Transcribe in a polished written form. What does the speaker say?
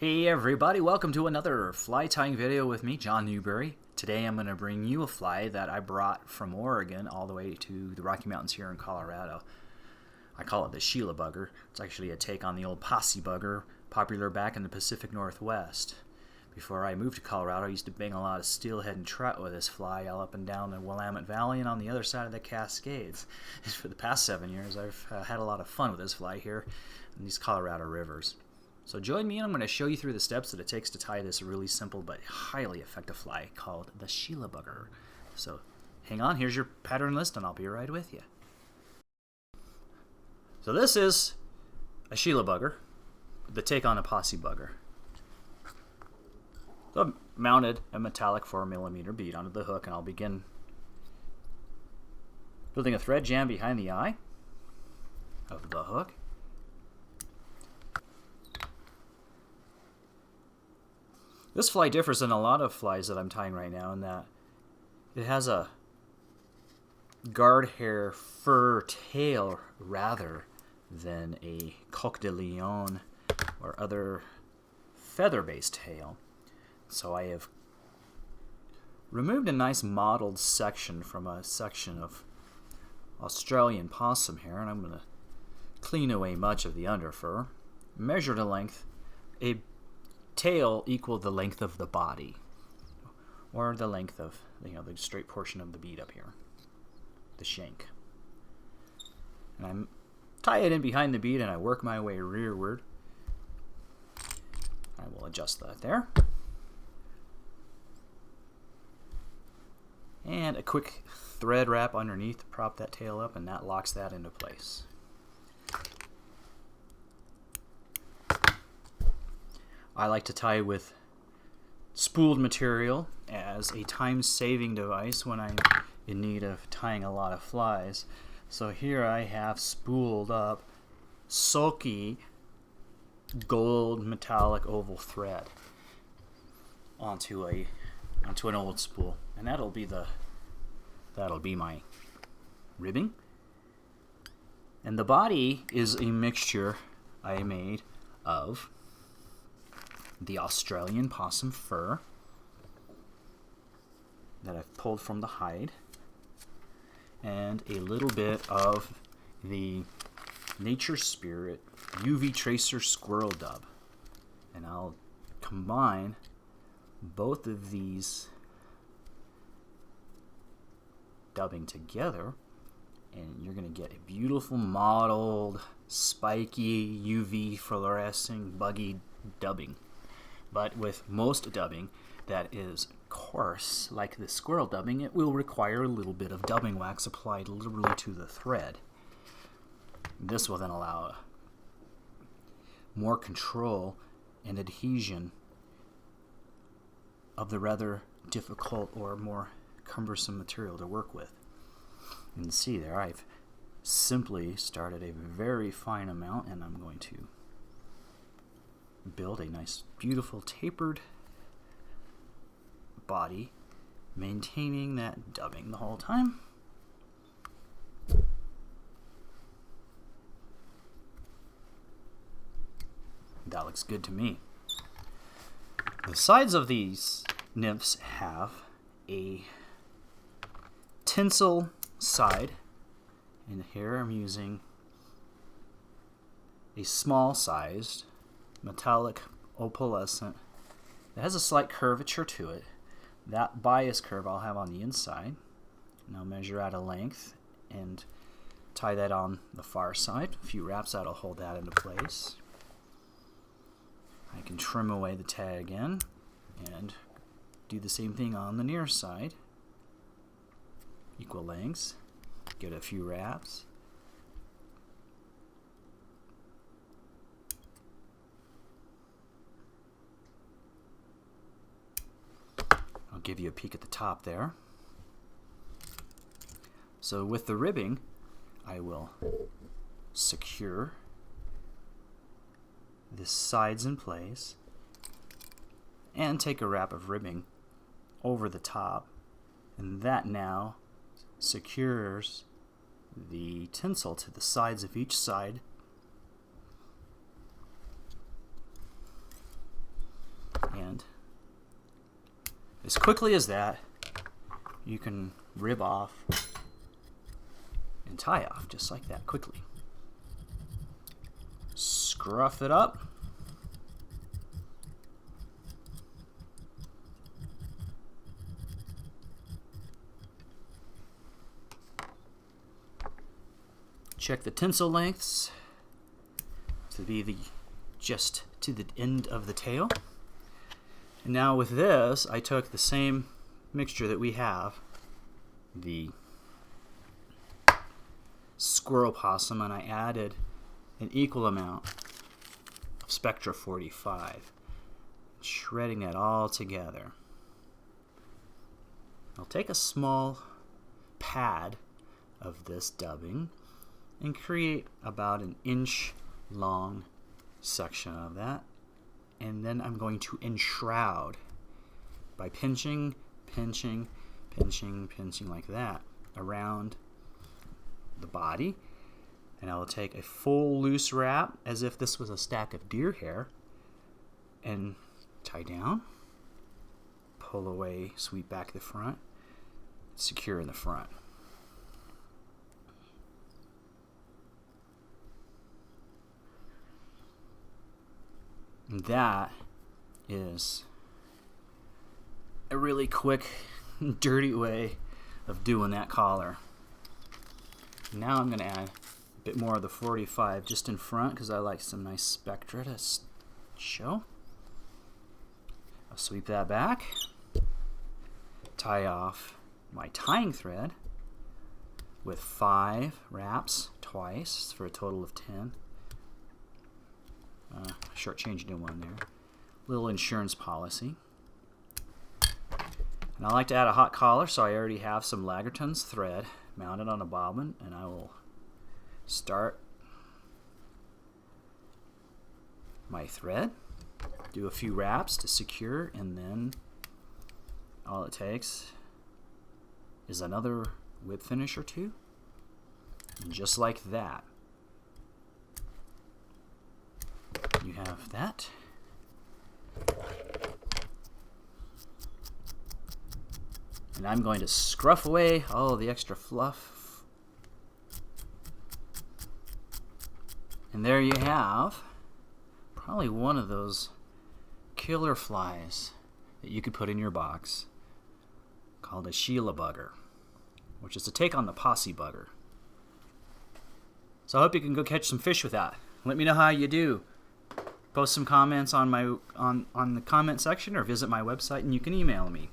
Hey everybody, welcome to another fly tying video with me, John Newberry. Today I'm going to bring you a fly that I brought from Oregon all the way to the Rocky Mountains here in Colorado. I call it the Sheila Bugger. It's actually a take on the old Possie bugger, popular back in the Pacific Northwest. Before I moved to Colorado, I used to bang a lot of steelhead and trout with this fly all up and down the Willamette Valley and on the other side of the Cascades. For the past 7 years, I've had a lot of fun with this fly here in these Colorado rivers. So join me and I'm going to show you through the steps that it takes to tie this really simple but highly effective fly called the Sheila Bugger. So hang on, here's your pattern list and I'll be right with you. So this is a Sheila Bugger, the take on a Possie bugger. So I've mounted a metallic 4mm bead onto the hook and I'll begin building a thread jam behind the eye of the hook. This fly differs in a lot of flies that I'm tying right now in that it has a guard hair fur tail rather than a coq de lion or other feather-based tail. So I have removed a nice mottled section from a section of Australian possum hair, and I'm going to clean away much of the underfur. Measure the length. A tail equal the length of the body, or the length of the straight portion of the bead up here, the shank. And I tie it in behind the bead and I work my way rearward. I will adjust that there. And a quick thread wrap underneath to prop that tail up, and that locks that into place. I like to tie with spooled material as a time-saving device when I'm in need of tying a lot of flies. So here I have spooled up sulky gold metallic oval thread onto an old spool, and that'll be my ribbing. And the body is a mixture I made of the Australian possum fur that I've pulled from the hide, and a little bit of the Nature Spirit UV Tracer Squirrel Dub. And I'll combine both of these dubbing together, and you're going to get a beautiful mottled, spiky, UV fluorescing, buggy dubbing. But with most dubbing that is coarse, like the squirrel dubbing, it will require a little bit of dubbing wax applied liberally to the thread. This will then allow more control and adhesion of the rather difficult or more cumbersome material to work with. You can see there I've simply started a very fine amount, and I'm going to build a nice, beautiful, tapered body, maintaining that dubbing the whole time. That looks good to me. The sides of these nymphs have a tinsel side, and here I'm using a small sized metallic opalescent that has a slight curvature to it. That bias curve I'll have on the inside, and I'll measure out a length and tie that on the far side. A few wraps that'll hold that into place. I can trim away the tag again and do the same thing on the near side. Equal lengths. Give it a few wraps. I'll give you a peek at the top there. So with the ribbing, I will secure the sides in place and take a wrap of ribbing over the top, and that now secures the tinsel to the sides of each side as quickly as that, you can rib off and tie off just like that quickly. Scruff it up. Check the tinsel lengths to be just to the end of the tail. And now with this, I took the same mixture that we have, the squirrel possum, and I added an equal amount of Spectra 45, shredding that all together. I'll take a small pad of this dubbing and create about an inch long section of that, and then I'm going to enshroud by pinching like that around the body. And I will take a full loose wrap as if this was a stack of deer hair and tie down, pull away, sweep back the front, secure in the front. And that is a really quick, dirty way of doing that collar. Now I'm going to add a bit more of the 45 just in front because I like some nice spectra to show. I'll sweep that back, tie off my tying thread with 5 wraps twice for a total of 10. Shortchanged in one there. Little insurance policy. And I like to add a hot collar, so I already have some Lagerton's thread mounted on a bobbin, and I will start my thread, do a few wraps to secure, and then all it takes is another whip finish or two, and just like that, you have that. And I'm going to scruff away all the extra fluff. And there you have probably one of those killer flies that you could put in your box called a Sheila Bugger, which is a take on the Possie bugger. So I hope you can go catch some fish with that. Let me know how you do. Post some comments on my on the comment section or visit my website and you can email me.